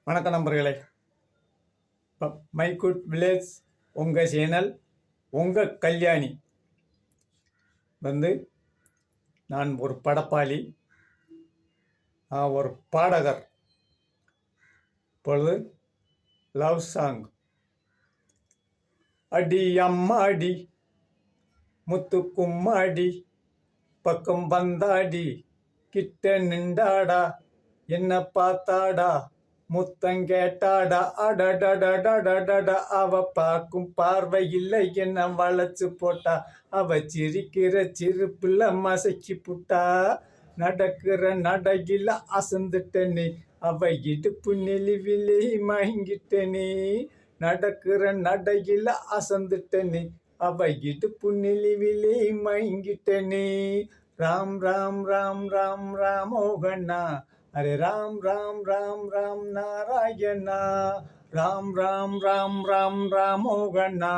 வணக்கம் நண்பர்களே. இப்போ மை குட் வில்லேஜ் உங்கள் சேனல் உங்கள் கல்யாணி நான் ஒரு படப்பாளி, ஒரு பாடகர். இப்பொழுது லவ் சாங். அடி அம்மாடி முத்து கும்மாடி பக்கம் வந்தாடி கிட்ட நின்றாடா என்ன பார்த்தாடா முத்தங்கேட்டாடா அடடடடடடடா அவ பார்க்கும் பார்வை இல்லை என்ன வளைச்சு போட்டா அவ சிரிக்கிற சிரிப்புல மசக்கி புட்டா நடக்கிற நடையில அசந்துட்டனே அவ இடுப்பு நெளிவிலே மயங்கிட்டனே நடக்கிற நடையில அசந்துட்டனே அவ இடுப்பு நெளிவிலே மயங்கிட்டனே ராம் ராம் ராம் ராம் ராமோகண்ணா अरे राम राम राम राम नारायणा राम राम राम राम रामोगणा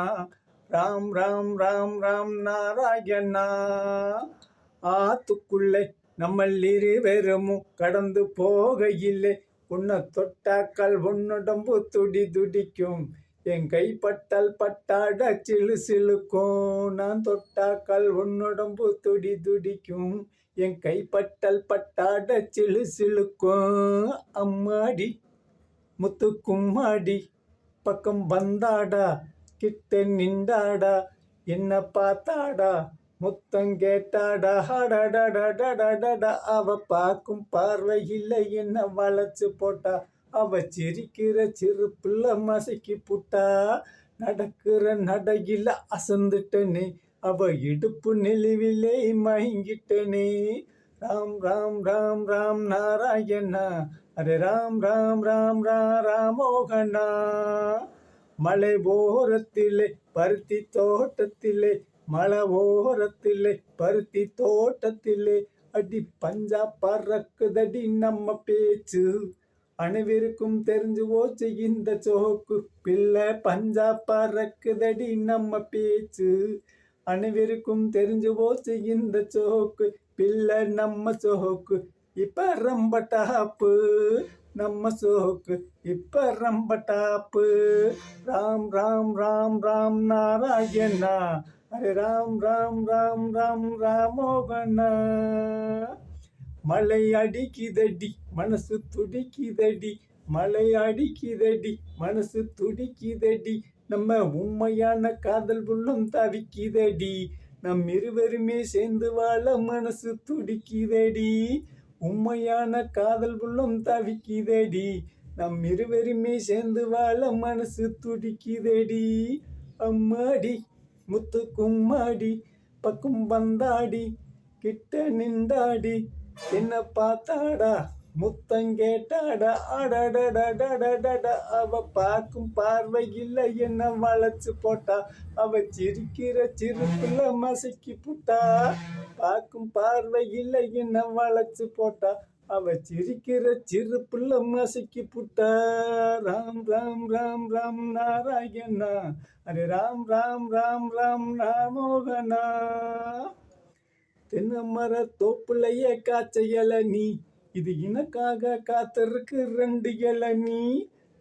राम राम राम राम नारायणा ஆத்துக்குள்ளே நம்மளிருவரும் கடந்து போகையில்லை உன்னை தொட்டாக்கள் உன்னுடம்பு துடி துடிக்கும் என் கைப்பட்டால் பட்டாட சிலு சிலுக்கும் நான் தொட்டாக்கள் உன்னுடம்பு துடி துடிக்கும் என் கைப்பட்டல் பட்டாட சிலு சிலுக்கும் அம்மாடி முத்து கும்மாடி பக்கம் வந்தாடா கிட்ட நின்றாடா என்ன பார்த்தாடா முத்தம் கேட்டாடா ஹடடடடடடடா அவ பார்க்கும் பார்வை இல்லை என்ன வளைச்சு போட்டா அவ சிரிக்கிற சிரிப்புல மசக்கி புட்டா நடக்கிற நடையில அசந்துட்டனே அவ இடுப்பு நெளிவிலே மயங்கிட்டனே ராம் ராம் ராம் ராம் நாராயணா அரே ராம் ராம் ராம் ராம் ராமோகனா மலை ஓரத்திலே பருத்தி தோட்டத்திலே மலை ஓரத்திலே பருத்தி தோட்டத்திலே அடி பஞ்சா பறக்குதடி நம்ம பேச்சு அனைவருக்கும் தெரிஞ்சு போச்சு இந்த சோக்கு பிள்ளை பஞ்சா பறக்குதடி நம்ம பேச்சு அனைவருக்கும் தெரிஞ்சு போச்சு இந்த சோக்கு பிள்ளை நம்ம சோக்கு இப்ப ரொம்ப டாப்பு நம்ம சோக்கு இப்ப ரொம்ப டாப்பு ராம் ராம் ராம் ராம் நாராயணா அரே ராம் ராம் ராம் ராம் ராமோகனா மழை அடிக்குதடி மனசு துடிக்குதடி மழை அடிக்குதடி மனசு துடிக்குதடி நம்ம உண்மையான காதல் உள்ளம் தவிக்குதடி நம் இருவருமே சேர்ந்து வாழ மனசு துடிக்குதடி உண்மையான காதல் உள்ளம் தவிக்குதடி நம் இருவருமே சேர்ந்து வாழ மனசு துடிக்குதடி அம்மாடி முத்து கும்மாடி பக்கம் வந்தாடி கிட்ட நின்றாடி என்ன பார்த்தாடா முத்தங்கேட்டாடா அடடடடடடா அவ பார்க்கும் பார்வை இல்லை என்ன வளைச்சு போட்டா அவ சிரிக்கிற சிரிப்புல மசக்கி புட்டா பார்க்கும் பார்வை இல்லை என்ன வளைச்சு போட்டா அவ சிரிக்கிற சிரிப்புல மசக்கி புட்டா ராம் ராம் ராம் ராம் நாராயணா அரே ராம் ராம் ராம் ராம் ராமோகனா தென்னமர தோப்புலையே காய்ச்ச இளநீ இது எனக்காக காத்திருக்கு 2 இளநீ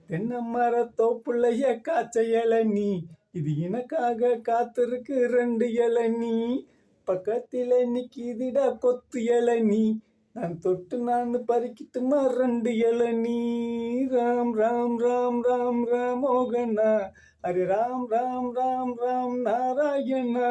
தென்னமர தோப்புலையே காய்ச்ச இளநீ இது எனக்காக காத்திருக்கு 2 இளநீ பக்கத்தில நிக்கிதிடா கொத்து இளநீ நான் தொட்டு நான் பறிக்கிட்டுமா 2 இளநீ ராம் ராம் ராம் ராம் ராமோகனா அரே ராம் ராம் ராம் ராம் நாராயணா